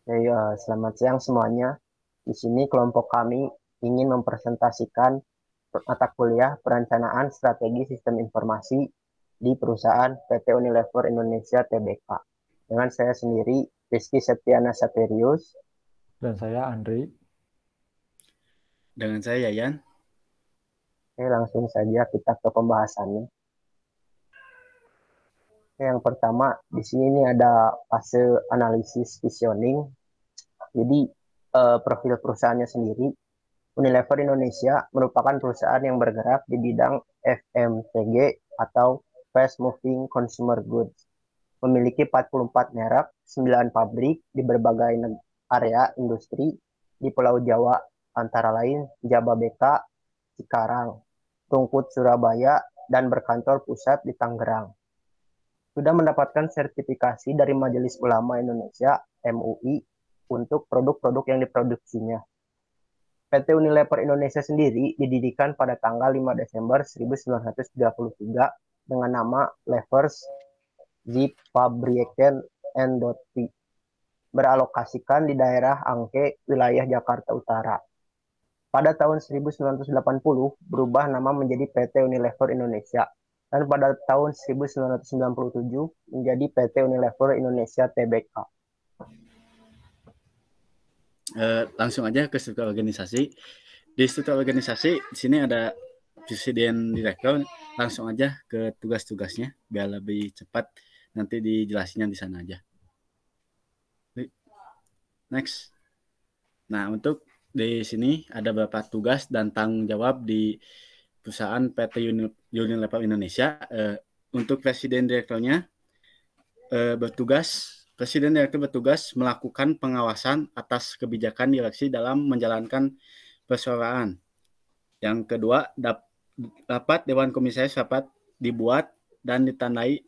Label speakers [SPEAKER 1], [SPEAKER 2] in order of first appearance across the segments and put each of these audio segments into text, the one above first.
[SPEAKER 1] Selamat siang semuanya. Di sini kelompok kami ingin mempresentasikan mata kuliah perencanaan strategi sistem informasi di perusahaan PT Unilever Indonesia Tbk. Dengan saya sendiri, Rizky Septiana Saperius.
[SPEAKER 2] Dan saya Andri.
[SPEAKER 3] Dengan saya Yayan.
[SPEAKER 1] Langsung saja kita ke pembahasannya. Yang pertama, di sini ini ada fase analisis visioning. Jadi, profil perusahaannya sendiri. Unilever Indonesia merupakan perusahaan yang bergerak di bidang FMCG atau Fast Moving Consumer Goods. Memiliki 44 merek, 9 pabrik di berbagai area industri di Pulau Jawa, antara lain Jababeka, Cikarang, Rungkut, Surabaya, dan berkantor pusat di Tangerang. Sudah mendapatkan sertifikasi dari Majelis Ulama Indonesia (MUI) untuk produk-produk yang diproduksinya. PT Unilever Indonesia sendiri didirikan pada tanggal 5 Desember 1933 dengan nama Levers Fabrieken N.T. beralokasikan di daerah Angke, wilayah Jakarta Utara. Pada tahun 1980 berubah nama menjadi PT Unilever Indonesia dan pada tahun 1997 menjadi PT Unilever Indonesia Tbk.
[SPEAKER 3] Langsung aja ke struktur organisasi. Di struktur organisasi di sini ada presiden direktur. Langsung aja ke tugas-tugasnya biar lebih cepat. Nanti dijelasinnya di sana aja. Next. Nah, untuk di sini ada beberapa tugas dan tanggung jawab di perusahaan PT Unilever Indonesia. Untuk presiden direkturnya Presiden Direktur bertugas melakukan pengawasan atas kebijakan direksi dalam menjalankan perusahaan. Yang kedua, dapat Dewan Komisaris dapat dibuat dan ditandai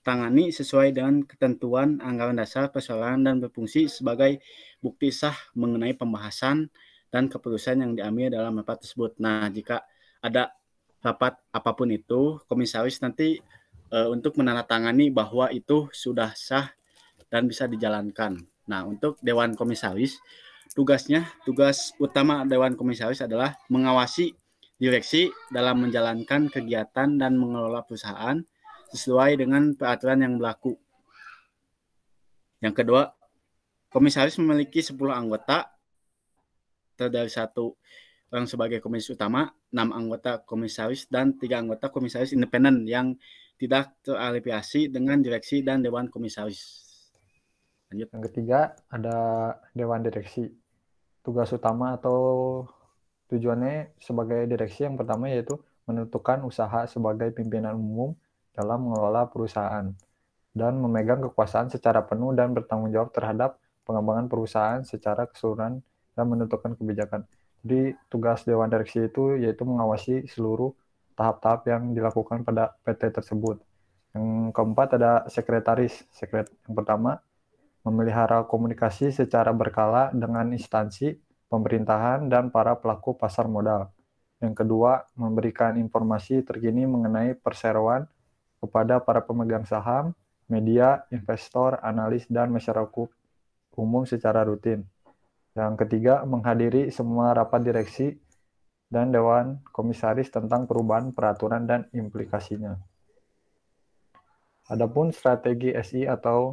[SPEAKER 3] tangani sesuai dengan ketentuan anggaran dasar perusahaan dan berfungsi sebagai bukti sah mengenai pembahasan dan keputusan yang diambil dalam rapat tersebut. Nah, jika ada rapat apapun itu, komisaris nanti untuk menandatangani bahwa itu sudah sah dan bisa dijalankan. Nah, untuk Dewan Komisaris, tugas utama Dewan Komisaris adalah mengawasi direksi dalam menjalankan kegiatan dan mengelola perusahaan sesuai dengan peraturan yang berlaku. Yang kedua, komisaris memiliki 10 anggota, terdiri satu orang sebagai komisaris utama, 6 anggota komisaris, dan 3 anggota komisaris independen yang tidak terafiliasi dengan direksi dan Dewan Komisaris.
[SPEAKER 2] Lanjut. Yang ketiga ada Dewan Direksi. Tugas utama atau tujuannya sebagai direksi yang pertama yaitu menentukan usaha sebagai pimpinan umum dalam mengelola perusahaan dan memegang kekuasaan secara penuh dan bertanggung jawab terhadap pengembangan perusahaan secara keseluruhan dan menentukan kebijakan. Jadi tugas Dewan Direksi itu yaitu mengawasi seluruh tahap-tahap yang dilakukan pada PT tersebut. Yang keempat ada sekretaris. Yang pertama memelihara komunikasi secara berkala dengan instansi pemerintahan dan para pelaku pasar modal. Yang kedua, memberikan informasi terkini mengenai perseroan kepada para pemegang saham, media, investor, analis, dan masyarakat umum secara rutin. Yang ketiga, menghadiri semua rapat direksi dan dewan komisaris tentang perubahan peraturan dan implikasinya. Adapun strategi SI atau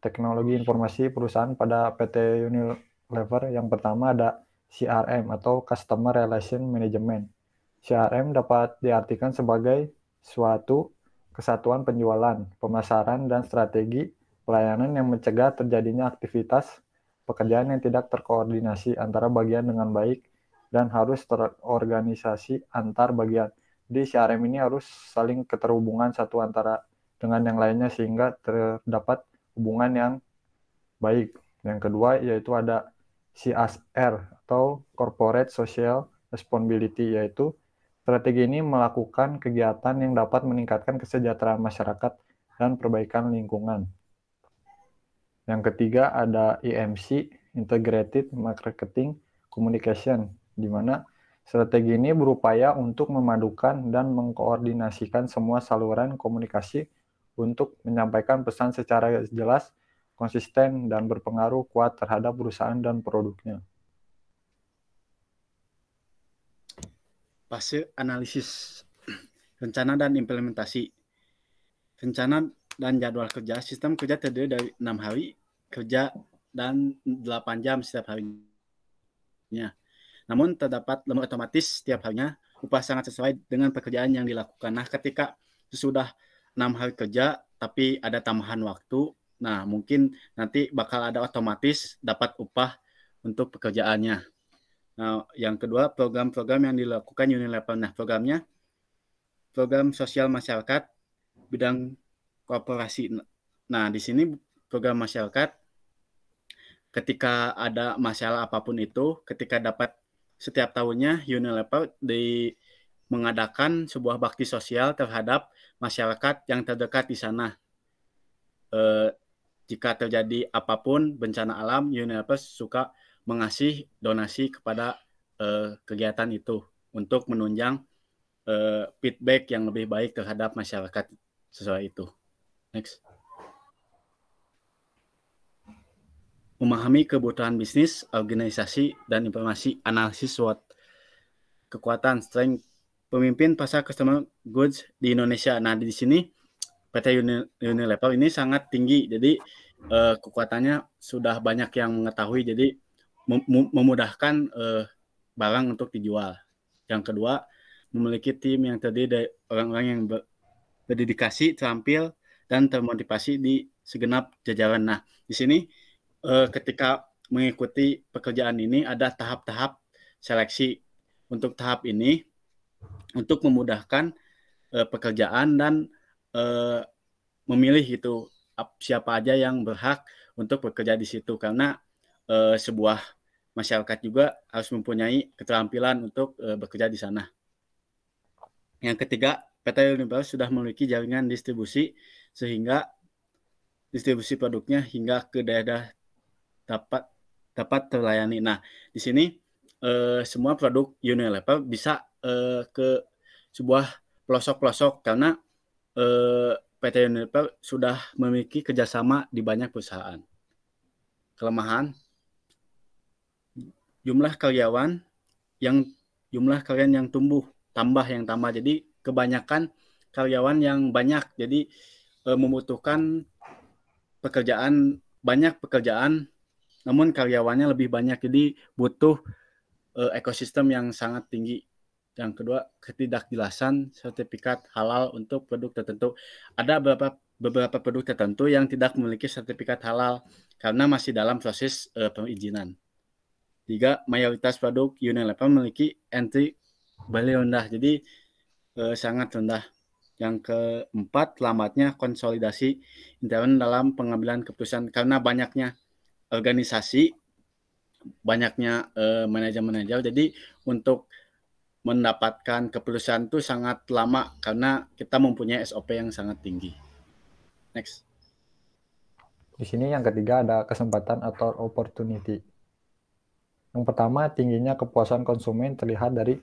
[SPEAKER 2] teknologi informasi perusahaan pada PT Unilever, yang pertama ada CRM atau Customer Relation Management. CRM dapat diartikan sebagai suatu kesatuan penjualan, pemasaran, dan strategi pelayanan yang mencegah terjadinya aktivitas pekerjaan yang tidak terkoordinasi antara bagian dengan baik dan harus terorganisasi antar bagian. Di CRM ini harus saling keterhubungan satu antara dengan yang lainnya sehingga terdapat hubungan yang baik. Yang kedua yaitu ada CSR atau Corporate Social Responsibility, yaitu strategi ini melakukan kegiatan yang dapat meningkatkan kesejahteraan masyarakat dan perbaikan lingkungan. Yang ketiga ada IMC, Integrated Marketing Communication, di mana strategi ini berupaya untuk memadukan dan mengkoordinasikan semua saluran komunikasi untuk menyampaikan pesan secara jelas, konsisten, dan berpengaruh kuat terhadap perusahaan dan produknya.
[SPEAKER 3] Fase analisis, rencana dan implementasi. Rencana dan jadwal kerja. Sistem kerja terdiri dari 6 hari kerja dan 8 jam setiap harinya. Namun terdapat lembar otomatis setiap harinya, upah sangat sesuai dengan pekerjaan yang dilakukan. Nah, ketika sudah 6 hari kerja tapi ada tambahan waktu, nah mungkin nanti bakal ada otomatis dapat upah untuk pekerjaannya. Nah, yang kedua, program-program yang dilakukan Unilever. Nah, programnya program sosial masyarakat bidang korporasi. Nah, di sini program masyarakat ketika ada masalah apapun itu, ketika dapat setiap tahunnya Unilever mengadakan sebuah bakti sosial terhadap masyarakat yang terdekat di sana. Jika terjadi apapun bencana alam, Unilever suka mengasih donasi kepada kegiatan itu untuk menunjang feedback yang lebih baik terhadap masyarakat sesuai itu. Next. Memahami kebutuhan bisnis, organisasi, dan informasi, analisis SWOT. Kekuatan, strength, pemimpin pasar customer goods di Indonesia. Nah, di sini PT Unilever ini sangat tinggi, jadi kekuatannya sudah banyak yang mengetahui, jadi memudahkan barang untuk dijual. Yang kedua, memiliki tim yang terdiri dari orang-orang yang berdedikasi, terampil, dan termotivasi di segenap jajaran. Nah, di sini ketika mengikuti pekerjaan ini ada tahap-tahap seleksi. Untuk tahap ini untuk memudahkan pekerjaan dan memilih gitu siapa aja yang berhak untuk bekerja di situ, karena sebuah masyarakat juga harus mempunyai keterampilan untuk bekerja di sana. Yang ketiga, PT Unilever sudah memiliki jaringan distribusi sehingga distribusi produknya hingga ke daerah dapat terlayani. Nah, di sini semua produk Unilever bisa ke sebuah pelosok-pelosok karena PT Unilever sudah memiliki kerjasama di banyak perusahaan. Kelemahan, jumlah karyawan yang tambah. Jadi kebanyakan karyawan yang banyak, jadi membutuhkan banyak pekerjaan, namun karyawannya lebih banyak, jadi butuh ekosistem yang sangat tinggi. Yang kedua, ketidakjelasan sertifikat halal untuk produk tertentu. Ada beberapa produk tertentu yang tidak memiliki sertifikat halal karena masih dalam proses perizinan. 3, mayoritas produk Unilever memiliki entry value rendah, jadi sangat rendah. Yang keempat, lambatnya konsolidasi intern dalam pengambilan keputusan karena banyaknya organisasi, banyaknya manajer-manajer, jadi untuk mendapatkan keputusan itu sangat lama karena kita mempunyai SOP yang sangat tinggi. Next.
[SPEAKER 2] Di sini yang ketiga ada kesempatan atau opportunity. Yang pertama, tingginya kepuasan konsumen terlihat dari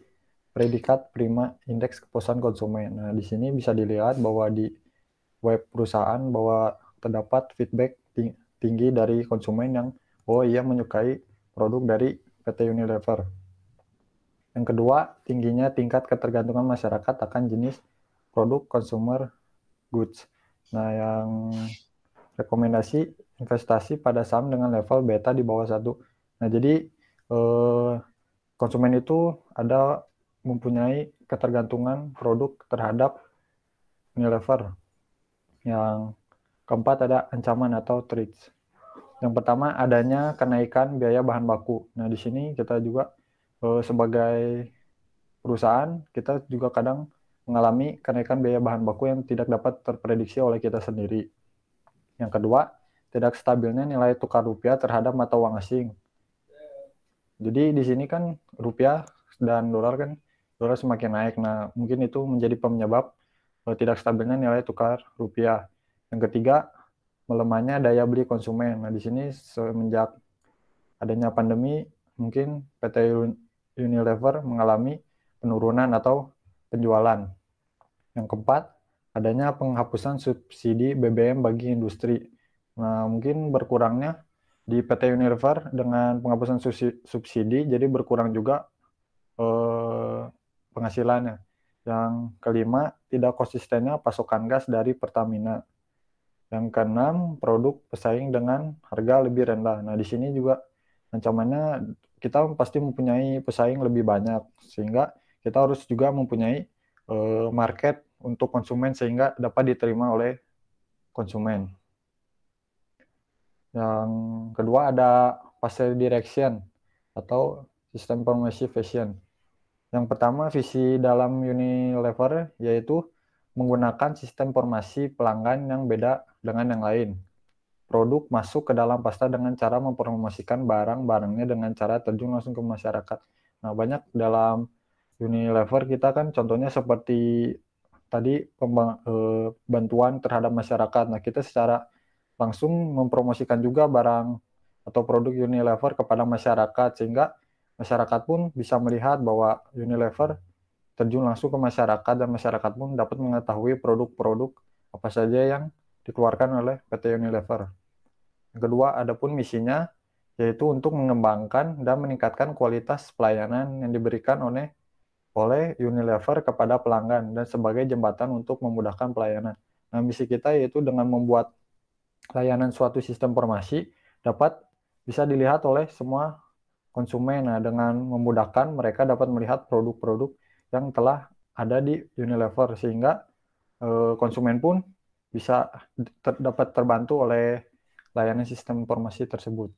[SPEAKER 2] predikat prima indeks kepuasan konsumen. Nah, di sini bisa dilihat bahwa di web perusahaan bahwa terdapat feedback tinggi dari konsumen yang ia menyukai produk dari PT Unilever. Yang kedua, tingginya tingkat ketergantungan masyarakat akan jenis produk consumer goods. Nah, yang rekomendasi investasi pada saham dengan level beta di bawah 1. Nah, jadi konsumen itu mempunyai ketergantungan produk terhadap Unilever. Yang keempat ada ancaman atau threats. Yang pertama, adanya kenaikan biaya bahan baku. Nah, di sini kita juga sebagai perusahaan, kita juga kadang mengalami kenaikan biaya bahan baku yang tidak dapat terprediksi oleh kita sendiri. Yang kedua, tidak stabilnya nilai tukar rupiah terhadap mata uang asing. Jadi di sini kan rupiah dan dolar semakin naik. Nah, mungkin itu menjadi penyebab tidak stabilnya nilai tukar rupiah. Yang ketiga, melemahnya daya beli konsumen. Nah, di sini semenjak adanya pandemi, mungkin PT Unilever mengalami penurunan atau penjualan. Yang keempat, adanya penghapusan subsidi BBM bagi industri. Nah, mungkin berkurangnya di PT Unilever dengan penghapusan subsidi, jadi berkurang juga penghasilannya. Yang kelima, tidak konsistennya pasokan gas dari Pertamina. Yang keenam, produk pesaing dengan harga lebih rendah. Nah, di sini juga ancamannya kita pasti mempunyai pesaing lebih banyak, sehingga kita harus juga mempunyai market untuk konsumen sehingga dapat diterima oleh konsumen. Yang kedua ada fase direction atau sistem informasi fashion. Yang pertama, visi dalam Unilever yaitu menggunakan sistem informasi pelanggan yang beda dengan yang lain. Produk masuk ke dalam pasta dengan cara mempromosikan barang-barangnya dengan cara terjun langsung ke masyarakat. Nah, banyak dalam Unilever kita kan contohnya seperti tadi bantuan terhadap masyarakat. Nah, kita secara langsung mempromosikan juga barang atau produk Unilever kepada masyarakat sehingga masyarakat pun bisa melihat bahwa Unilever terjun langsung ke masyarakat dan masyarakat pun dapat mengetahui produk-produk apa saja yang dikeluarkan oleh PT Unilever. Yang kedua, adapun misinya yaitu untuk mengembangkan dan meningkatkan kualitas pelayanan yang diberikan oleh Unilever kepada pelanggan dan sebagai jembatan untuk memudahkan pelayanan. Nah, misi kita yaitu dengan membuat layanan suatu sistem informasi dapat bisa dilihat oleh semua konsumen. Nah, dengan memudahkan mereka dapat melihat produk-produk yang telah ada di Unilever sehingga konsumen pun bisa dapat terbantu oleh layanan sistem informasi tersebut.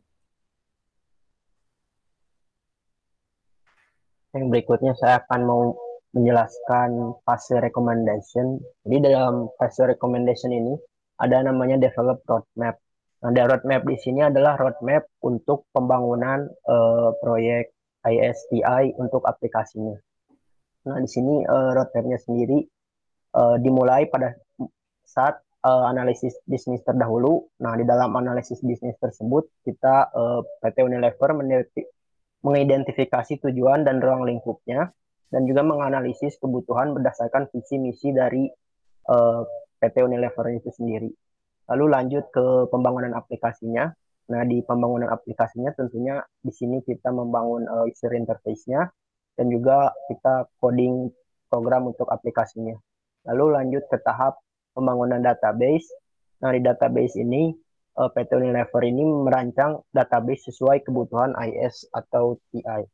[SPEAKER 1] Yang berikutnya saya akan mau menjelaskan fase recommendation. Jadi dalam fase recommendation ini ada namanya develop roadmap. Nah, roadmap di sini adalah roadmap untuk pembangunan proyek ISTI untuk aplikasinya. Nah, di sini roadmapnya sendiri dimulai pada saat analisis bisnis terdahulu. Nah, di dalam analisis bisnis tersebut kita PT Unilever mengidentifikasi tujuan dan ruang lingkupnya dan juga menganalisis kebutuhan berdasarkan visi misi dari PT Unilever itu sendiri. Lalu lanjut ke pembangunan aplikasinya. Nah, di pembangunan aplikasinya tentunya di sini kita membangun user interface-nya dan juga kita coding program untuk aplikasinya. Lalu lanjut ke tahap pembangunan database. Nah, di database ini PT Unilever ini merancang database sesuai kebutuhan IS atau TI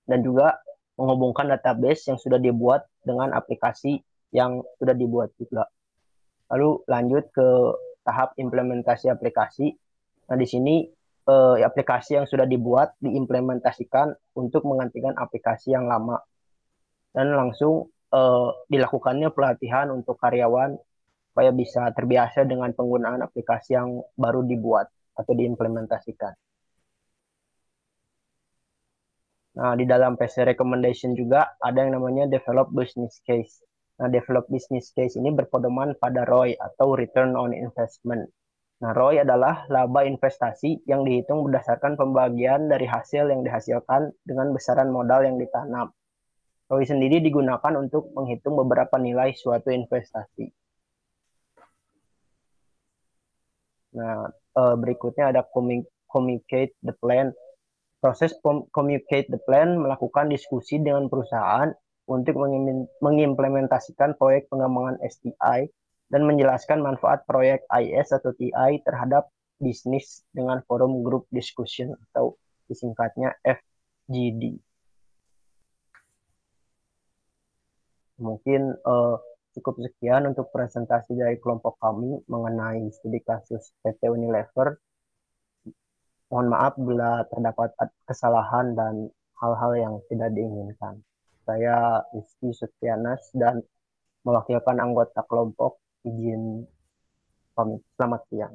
[SPEAKER 1] dan juga menghubungkan database yang sudah dibuat dengan aplikasi yang sudah dibuat juga. Lalu lanjut ke tahap implementasi aplikasi. Nah, di sini aplikasi yang sudah dibuat diimplementasikan untuk menggantikan aplikasi yang lama dan langsung dilakukannya pelatihan untuk karyawan supaya bisa terbiasa dengan penggunaan aplikasi yang baru dibuat atau diimplementasikan. Nah, di dalam PC recommendation juga ada yang namanya develop business case. Nah, develop business case ini berpedoman pada ROI atau return on investment. Nah, ROI adalah laba investasi yang dihitung berdasarkan pembagian dari hasil yang dihasilkan dengan besaran modal yang ditanam. ROI sendiri digunakan untuk menghitung beberapa nilai suatu investasi. Nah, berikutnya ada communicate the plan. Proses communicate the plan melakukan diskusi dengan perusahaan untuk mengimplementasikan proyek pengembangan STI dan menjelaskan manfaat proyek IS atau TI terhadap bisnis dengan forum group discussion atau disingkatnya FGD. Mungkin cukup sekian untuk presentasi dari kelompok kami mengenai studi kasus PT Unilever. Mohon maaf bila terdapat kesalahan dan hal-hal yang tidak diinginkan. Saya Rizky Setianas dan mewakilkan anggota kelompok izin pamit. Selamat siang.